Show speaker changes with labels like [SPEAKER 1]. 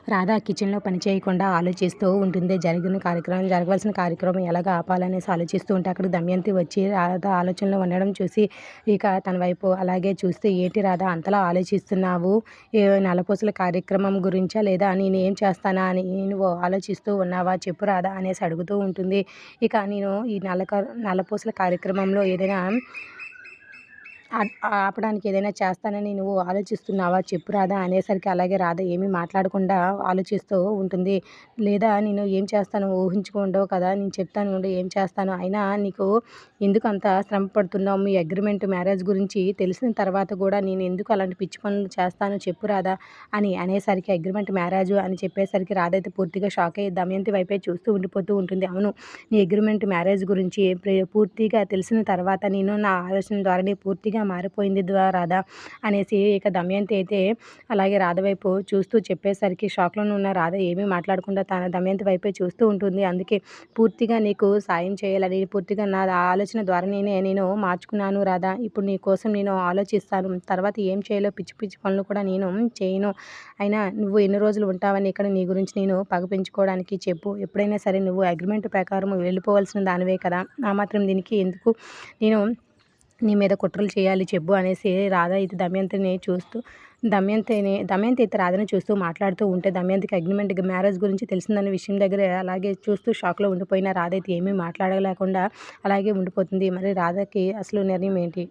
[SPEAKER 1] రాధ కిచెన్‌లో పని చేయకుండా ఆలోచిస్తూ ఉంటుంది. జరగవలసిన కార్యక్రమం ఎలాగా ఆపాలనేసి ఆలోచిస్తూ ఉంటే అక్కడికి దమయంతి వచ్చి రాధ ఆలోచనలో ఉండడం చూసి ఇక తన వైపు అలాగే చూస్తూ "ఏంటి రాధ అంతలా ఆలోచిస్తున్నావు? నలపూసల కార్యక్రమం గురించా? లేదా నేనేం చేస్తానా అని నువ్వు ఆలోచిస్తూ ఉన్నావా? చెప్పు రాధ" అనేసి అడుగుతూ ఉంటుంది. ఇక నేను ఈ నల్లపూసల కార్యక్రమంలో ఏదైనా ఆపడానికి ఏదైనా చేస్తానని నువ్వు ఆలోచిస్తున్నావా? చెప్పు రాధా అనేసరికి అలాగే రాధ ఏమీ మాట్లాడకుండా ఆలోచిస్తూ ఉంటుంది. లేదా నేను ఏం చేస్తానో ఊహించుకుంటావు కదా! నేను చెప్తాను ఉండు ఏం చేస్తానో. అయినా నీకు ఎందుకు అంత శ్రమ పడుతున్నావు? మీ అగ్రిమెంట్ మ్యారేజ్ గురించి తెలిసిన తర్వాత కూడా నేను ఎందుకు అలాంటి పిచ్చి పనులు చేస్తానో చెప్పు రాధా అని అనేసరికి అగ్రిమెంట్ మ్యారేజ్ అని చెప్పేసరికి రాధ అయితే పూర్తిగా షాక్ అయ్యి దమయంతి వైపే చూస్తూ ఉండిపోతూ ఉంటుంది. అవును, నీ అగ్రిమెంట్ మ్యారేజ్ గురించి పూర్తిగా తెలిసిన తర్వాత నేను నా ఆలోచన ధోరణి పూర్తిగా మారిపోయింది రాధా అనేసి ఇక దమయంతి అయితే అలాగే రాధ వైపు చూస్తూ చెప్పేసరికి షాక్‌లో ఉన్న రాధ ఏమీ మాట్లాడకుండా తన దమయంతి వైపే చూస్తూ ఉంటుంది. అందుకే పూర్తిగా నీకు సాయం చేయాలని పూర్తిగా నా ఆలోచన ధోరణినే నేను మార్చుకున్నాను రాధా. ఇప్పుడు నీ కోసం నేను ఆలోచిస్తాను. తర్వాత ఏం చేయాలో పిచ్చి పిచ్చి పనులు కూడా నేను చేయను. అయినా నువ్వు ఎన్ని రోజులు ఉంటావని ఇక్కడ నీ గురించి నేను పగ పెంచుకోవడానికి చెప్పు. ఎప్పుడైనా సరే నువ్వు అగ్రిమెంట్ ప్రకారం వెళ్ళిపోవాల్సిన దానివే కదా! ఆ మాత్రం దీనికి ఎందుకు నేను నీ మీద కుట్రలు చేయాలి చెప్పు అనేసి రాధ అయితే దమయంతి అయితే రాధని చూస్తూ మాట్లాడుతూ ఉంటే దమయంతికి అగ్రిమెంట్ మ్యారేజ్ గురించి తెలిసిందన్న విషయం దగ్గర అలాగే చూస్తూ షాక్‌లో ఉండిపోయిన రాధ అయితే ఏమీ మాట్లాడలేకుండా అలాగే ఉండిపోతుంది. మరి రాధకి అసలు నిర్ణయం ఏంటి?